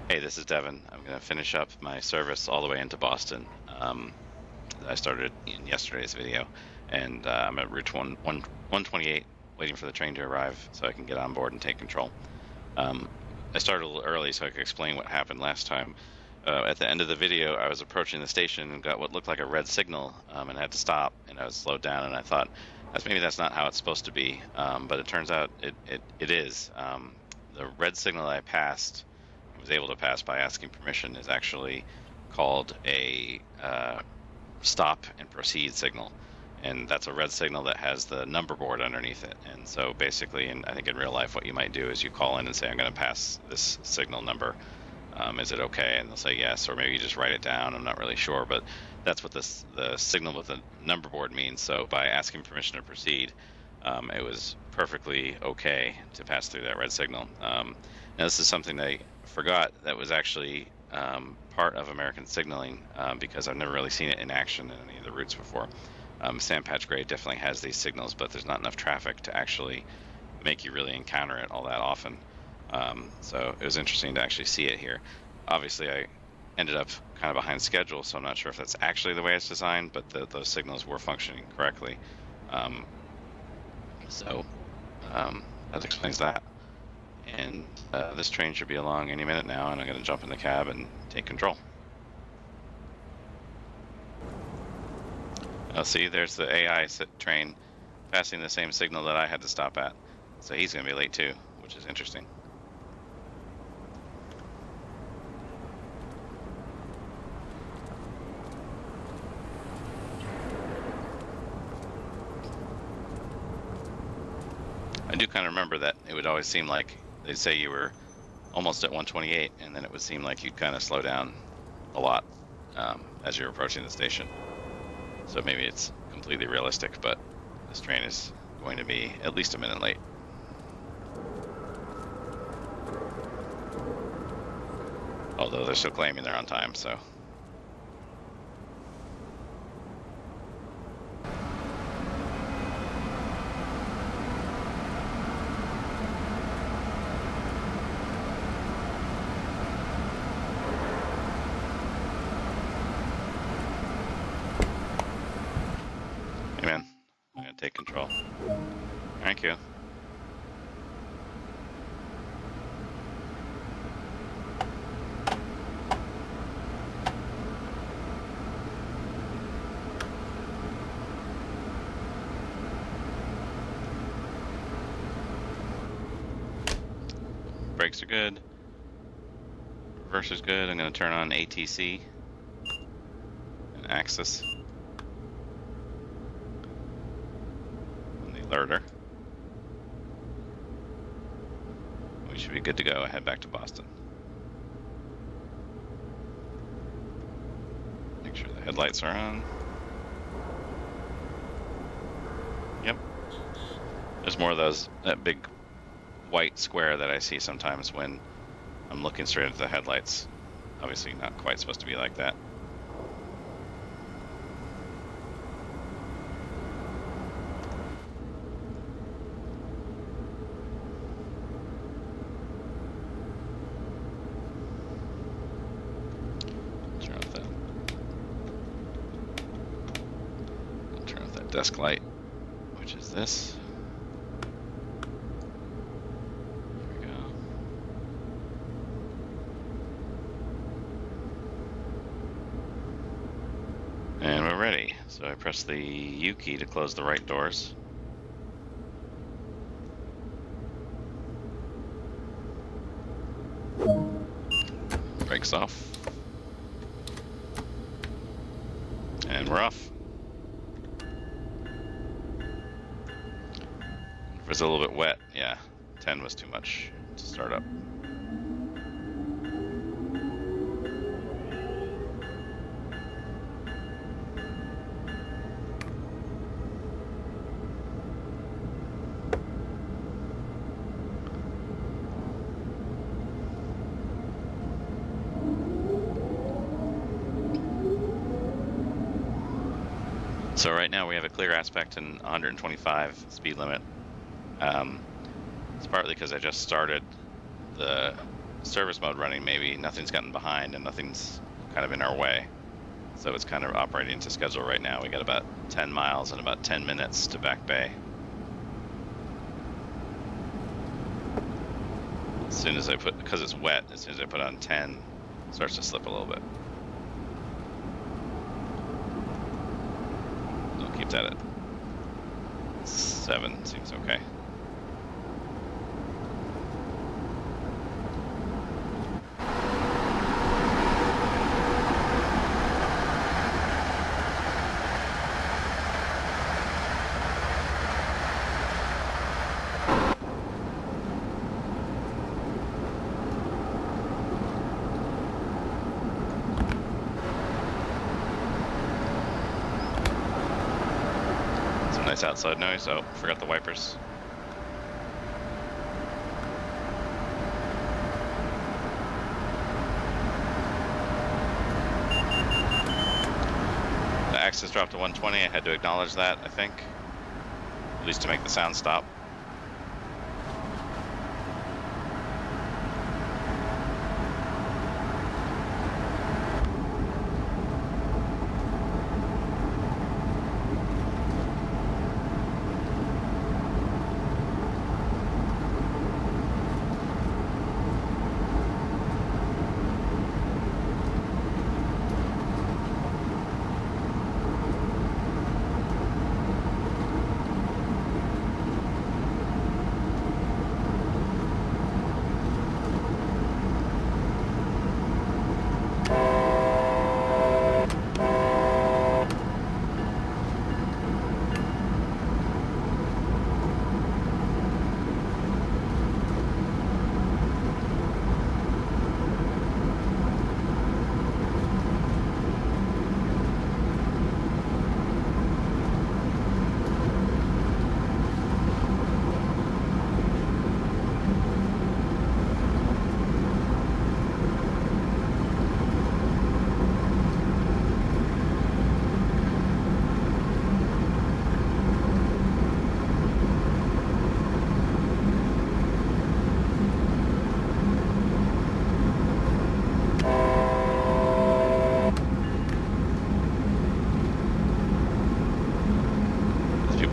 Hey, this is Devin. I'm going to finish up my service all the way into Boston. I started in yesterday's video, and I'm at Route 128, waiting for the train to arrive so I can get on board and take control. Um, I started a little early so I could explain what happened last time. At the end of the video, I was approaching the station and got what looked like a red signal, and had to stop, and I was slowed down, and I thought, maybe that's not how it's supposed to be, but it turns out it is. The red signal I passed, was able to pass by asking permission, is actually called a stop and proceed signal, and that's a red signal that has the number board underneath it. And so basically, and I think in real life, what you might do is you call in and say, I'm going to pass this signal number. Is it okay? And they'll say yes, or maybe you just write it down. I'm not really sure, but that's what the signal with the number board means. So by asking permission to proceed, it was perfectly okay to pass through that red signal. Now this is something that I forgot that was actually part of American signaling, because I've never really seen it in action in any of the routes before. Sandpatch Gray definitely has these signals, but there's not enough traffic to actually make you really encounter it all that often. So it was interesting to actually see it here. Obviously, I ended up kind of behind schedule, so I'm not sure if that's actually the way it's designed, but those signals were functioning correctly. So that explains that. And this train should be along any minute now, and I'm going to jump in the cab and take control. Oh, see, there's the AI train passing the same signal that I had to stop at. So he's going to be late too, which is interesting. I do kind of remember that it would always seem like they'd say you were almost at 128, and then it would seem like you'd kind of slow down a lot as you're approaching the station. So maybe it's completely realistic, but this train is going to be at least a minute late. Although they're still claiming they're on time, so. Hey man, I'm gonna take control. Thank you. Brakes are good. Reverse is good. I'm going to turn on ATC and Axis on the alerter. We should be good to go. Head back to Boston. Make sure the headlights are on. Yep. There's more of those, that big white square that I see sometimes when I'm looking straight at the headlights. Obviously not quite supposed to be like that. Turn off that desk light, which is this. And we're ready. So I press the U key to close the right doors. Brakes off. And we're off. If it's a little bit wet, yeah, 10 was too much to start up. So right now we have a clear aspect and 125 speed limit. It's partly because I just started the service mode running, maybe nothing's gotten behind and nothing's kind of in our way. So it's kind of operating to schedule right now. We got about 10 miles and about 10 minutes to Back Bay. As soon as I put, because it's wet, as soon as I put on 10, it starts to slip a little bit. I'll keep that at 7, seems okay. Nice outside noise. Oh, forgot the wipers. The axis dropped to 120. I had to acknowledge that, I think. At least to make the sound stop.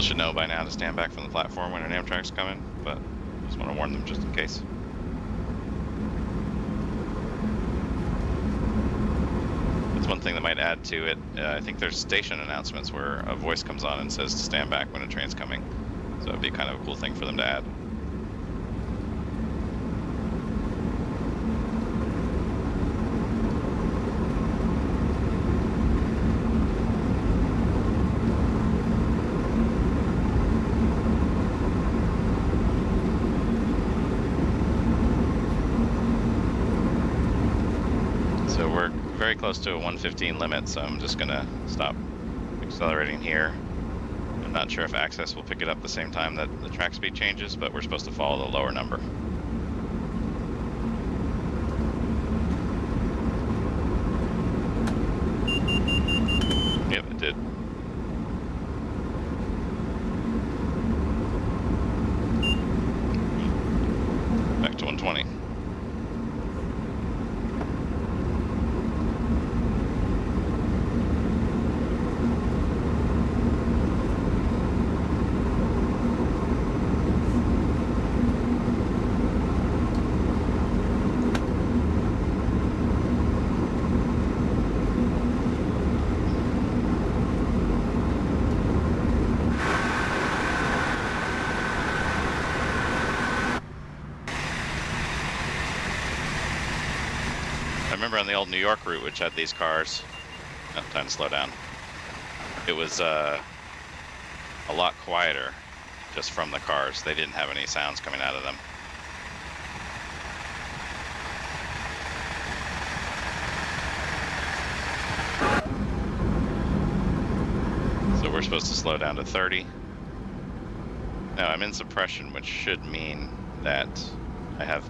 Should know by now to stand back from the platform when an Amtrak's coming, but just want to warn them just in case. That's one thing that might add to it. I think there's station announcements where a voice comes on and says to stand back when a train's coming. So it'd be kind of a cool thing for them to add. Very close to a 115 limit, so I'm just gonna stop accelerating here. I'm not sure if access will pick it up the same time that the track speed changes, but we're supposed to follow the lower number. Yep, it did. Back to 120. I remember on the old New York route, which had these cars, time to slow down, it was a lot quieter just from the cars. They didn't have any sounds coming out of them. So we're supposed to slow down to 30. Now I'm in suppression, which should mean that I have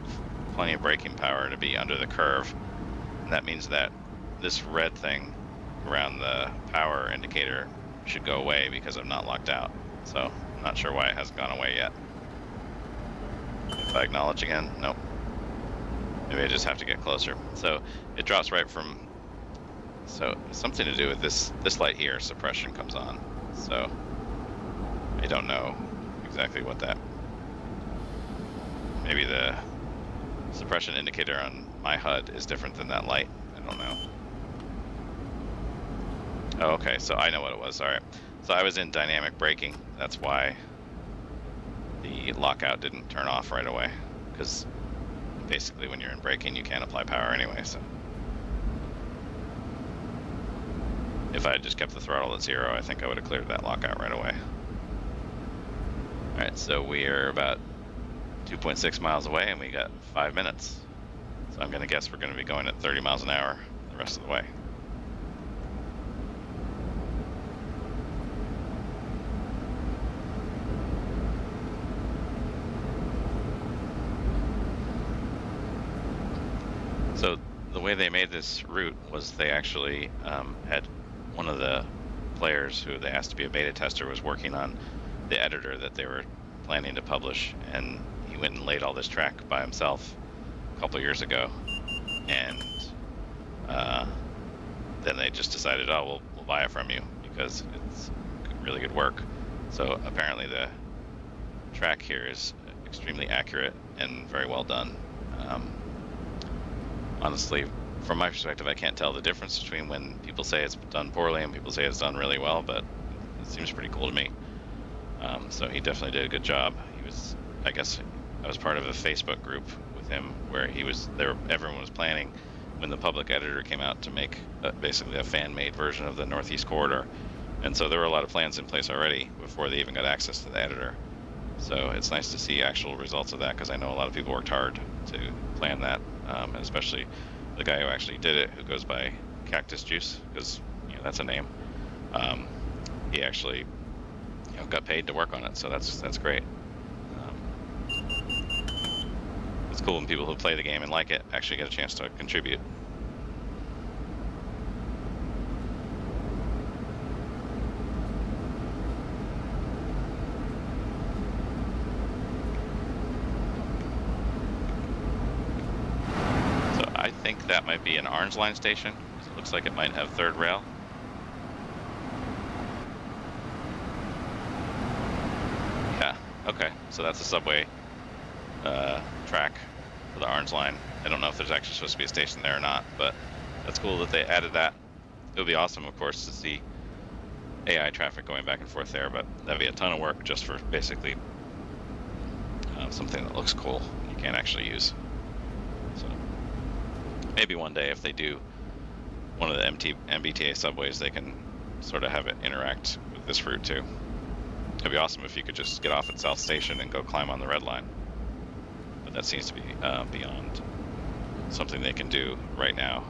plenty of braking power to be under the curve. That means that this red thing around the power indicator should go away because I'm not locked out. So I'm not sure why it hasn't gone away yet. If I acknowledge again, nope. Maybe I just have to get closer. So it drops right from. So something to do with this light here. Suppression comes on. So I don't know exactly what that. Maybe the suppression indicator on my HUD is different than that light. I don't know. Oh, okay, so I know what it was. All right. So I was in dynamic braking. That's why the lockout didn't turn off right away. Because basically when you're in braking, you can't apply power anyway. So if I had just kept the throttle at 0, I think I would have cleared that lockout right away. All right, so we are about 2.6 miles away, and we got 5 minutes. So I'm going to guess we're going to be going at 30 miles an hour the rest of the way. So the way they made this route was they actually had one of the players who they asked to be a beta tester was working on the editor that they were planning to publish, and he went and laid all this track by himself a couple of years ago, and then they just decided, oh, we'll buy it from you because it's really good work. So apparently the track here is extremely accurate and very well done. Honestly, from my perspective, I can't tell the difference between when people say it's done poorly and people say it's done really well, but it seems pretty cool to me. So he definitely did a good job. I guess I was part of a Facebook group with him where everyone was planning when the public editor came out to make basically a fan-made version of the Northeast Corridor. And so there were a lot of plans in place already before they even got access to the editor. So it's nice to see actual results of that, because I know a lot of people worked hard to plan that, and especially the guy who actually did it, who goes by Cactus Juice, because that's a name. He actually got paid to work on it, so that's great. It's cool when people who play the game and like it actually get a chance to contribute. I think that might be an Orange Line station. It looks like it might have third rail. Yeah, okay. So that's a subway track for the Orange Line. I don't know if there's actually supposed to be a station there or not, but that's cool that they added that. It would be awesome, of course, to see AI traffic going back and forth there, but that'd be a ton of work just for basically something that looks cool you can't actually use. So maybe one day, if they do one of the MBTA subways, they can sort of have it interact with this route too. It'd be awesome if you could just get off at South Station and go climb on the Red Line. But that seems to be beyond something they can do right now.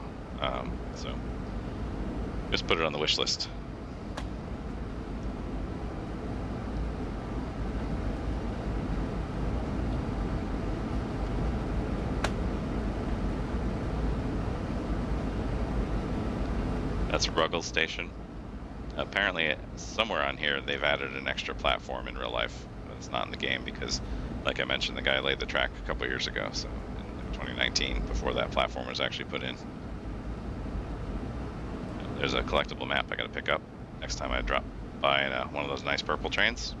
So just put it on the wish list. That's Ruggles Station. Apparently, somewhere on here, they've added an extra platform in real life. But it's not in the game because, like I mentioned, the guy laid the track a couple years ago, so in 2019, before that platform was actually put in. There's a collectible map I gotta pick up next time I drop by one of those nice purple trains.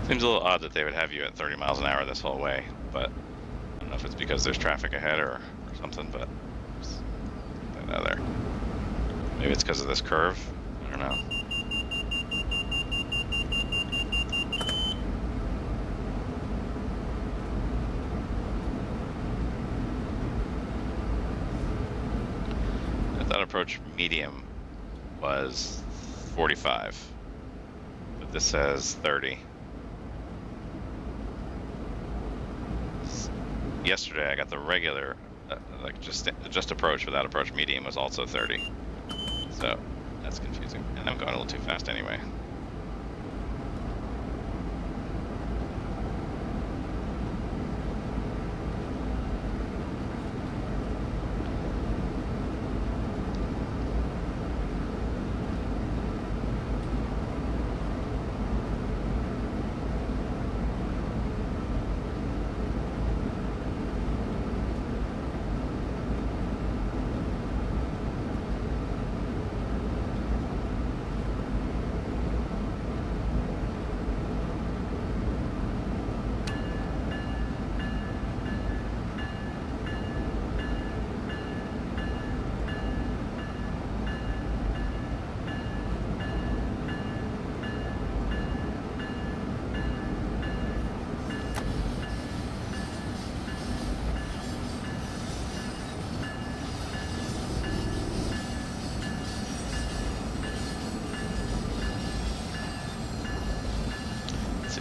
Seems a little odd that they would have you at 30 miles an hour this whole way, but I don't know if it's because there's traffic ahead or something, but just get that out of there. Maybe it's because of this curve. I don't know. I thought approach medium was 45, but this says 30. Yesterday I got the regular, like just approach without approach medium was also 30. So that's confusing, and I'm going a little too fast anyway.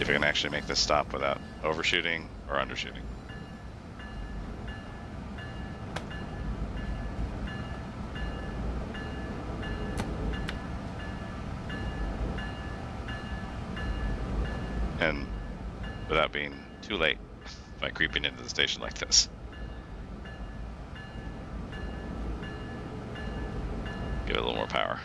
See if I can actually make this stop without overshooting or undershooting. And without being too late by creeping into the station like this. Give it a little more power.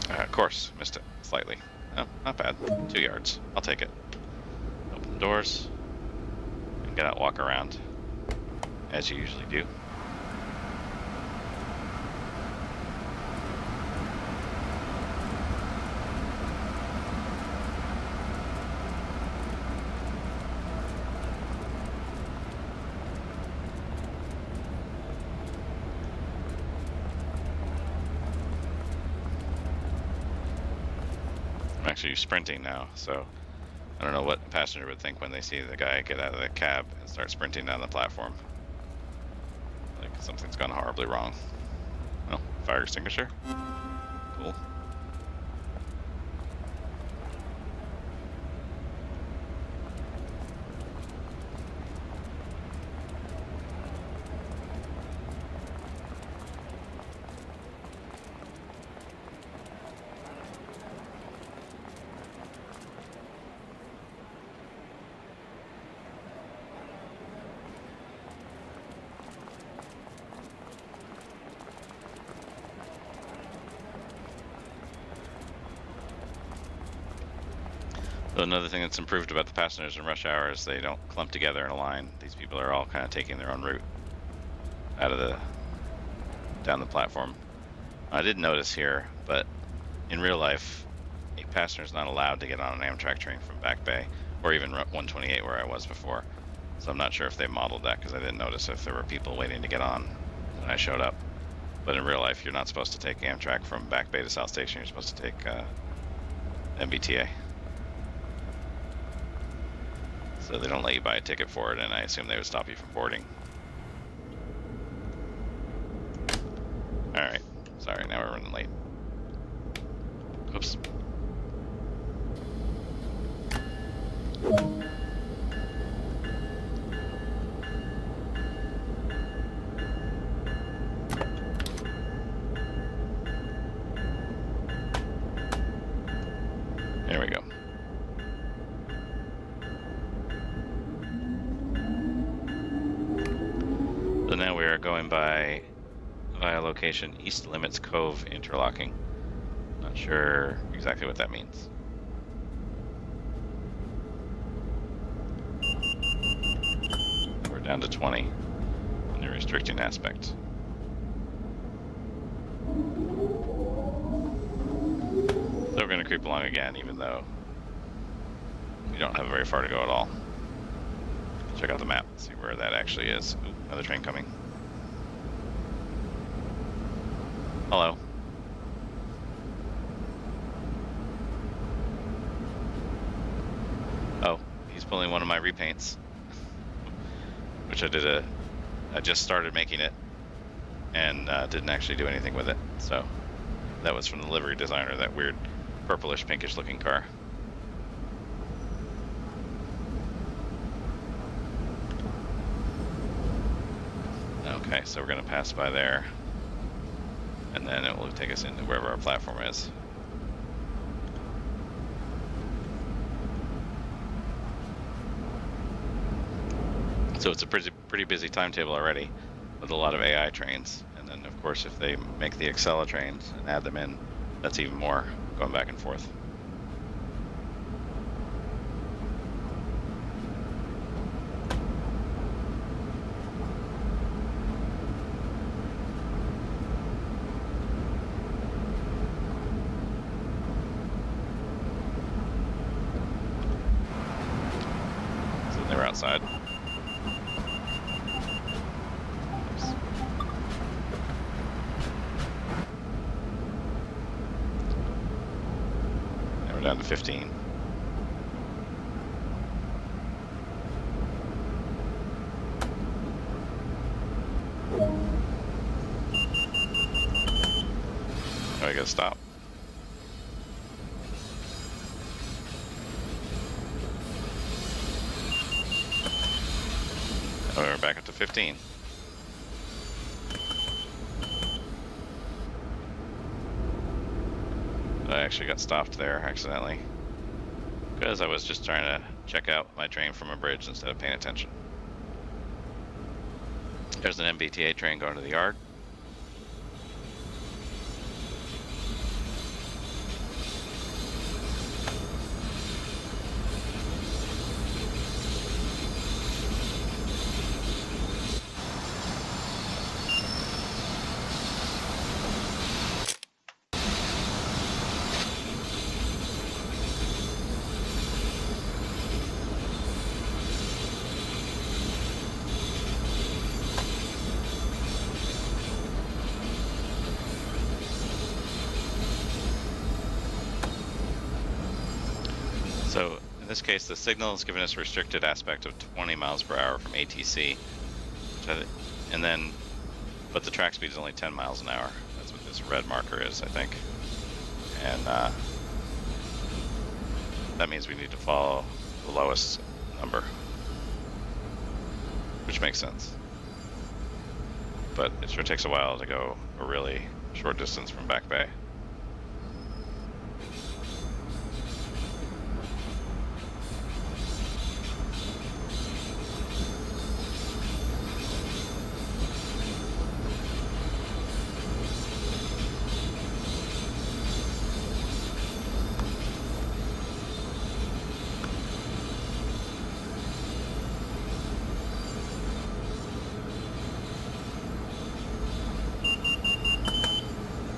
Of course, missed it slightly. Oh, not bad. 2 yards. I'll take it. Open the doors and get out, walk around as you usually do. I'm actually sprinting now, so I don't know what a passenger would think when they see the guy get out of the cab and start sprinting down the platform. Like something's gone horribly wrong. Oh, fire extinguisher. Cool. So another thing that's improved about the passengers in rush hour is they don't clump together in a line. These people are all kind of taking their own route down the platform. I did notice here, but in real life, a passenger is not allowed to get on an Amtrak train from Back Bay, or even 128 where I was before. So I'm not sure if they modeled that, because I didn't notice if there were people waiting to get on when I showed up. But in real life, you're not supposed to take Amtrak from Back Bay to South Station. You're supposed to take MBTA. So they don't let you buy a ticket for it, and I assume they would stop you from boarding. Alright, sorry, now we're running late. Oops. There we go. So now we are going via location East Limits Cove interlocking. Not sure exactly what that means. We're down to 20 in the restricting aspect. So we're going to creep along again, even though we don't have very far to go at all. Check out the map, see where that actually is. Ooh, another train coming. Hello. Oh, he's pulling one of my repaints, which I just started making it and didn't actually do anything with it. So that was from the livery designer, that weird purplish pinkish looking car. Okay, so we're going to pass by there, and then it will take us into wherever our platform is. So it's a pretty busy timetable already, with a lot of AI trains. And then, of course, if they make the Excella trains and add them in, that's even more going back and forth. So they were outside. 15. Oh, I gotta stop. Oh, we're back up to 15. I actually got stopped there accidentally because I was just trying to check out my train from a bridge instead of paying attention. There's an MBTA train going to the yard. So in this case, the signal is giving us a restricted aspect of 20 miles per hour from ATC, and then, but the track speed is only 10 miles an hour. That's what this red marker is, I think. And that means we need to follow the lowest number, which makes sense. But it sure takes a while to go a really short distance from Back Bay.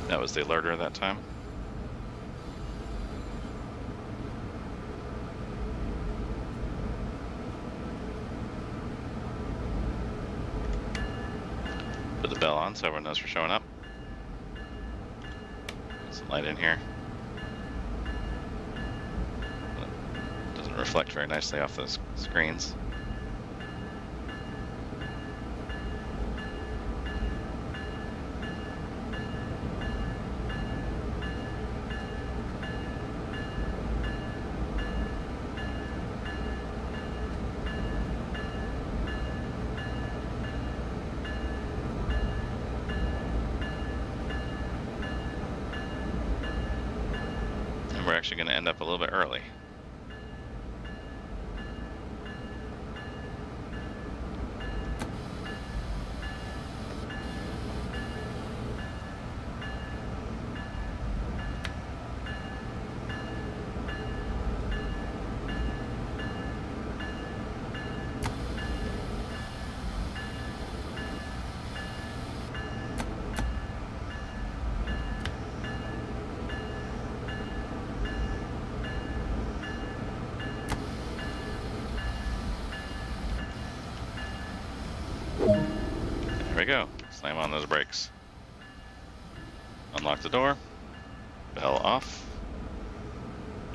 That was the alerter that time. Put the bell on so everyone knows we're showing up. Put some light in here. Doesn't reflect very nicely off those screens. We're actually going to end up a little bit early. There we go. Slam on those brakes. Unlock the door. Bell off.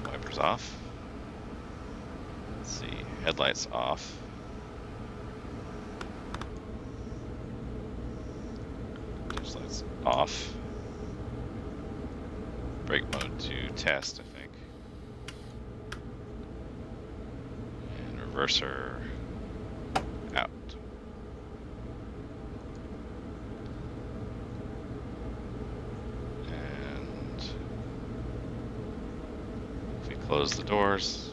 Wipers off. Let's see. Headlights off. Ditch lights off. Brake mode to test, I think. And reverser out. Close the doors.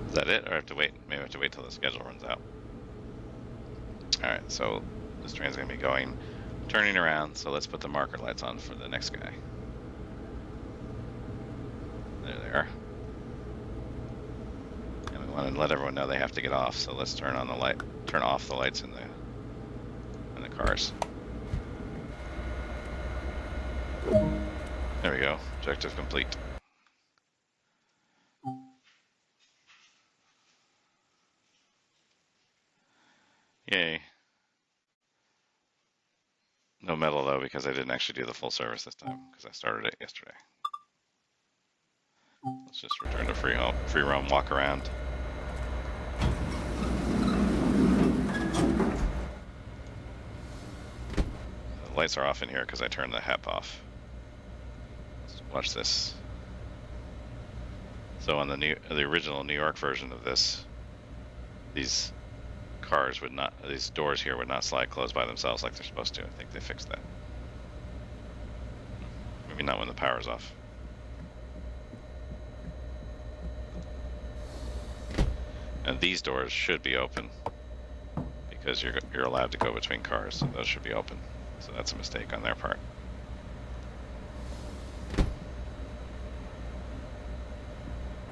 Is that it, or I have to wait? Maybe I have to wait till the schedule runs out. All right, so this train's gonna be going, turning around. So let's put the marker lights on for the next guy. There they are. And let everyone know they have to get off. So let's turn on the light, turn off the lights in the cars. There we go. Objective complete. Yay. No medal though, because I didn't actually do the full service this time, because I started it yesterday. Let's just return to free roam, walk around. The lights are off in here because I turned the HEP off. Let's watch this. So on the original New York version of this, these doors here would not slide closed by themselves like they're supposed to. I think they fixed that. Maybe not when the power's off. And these doors should be open because you're allowed to go between cars, so those should be open. So that's a mistake on their part.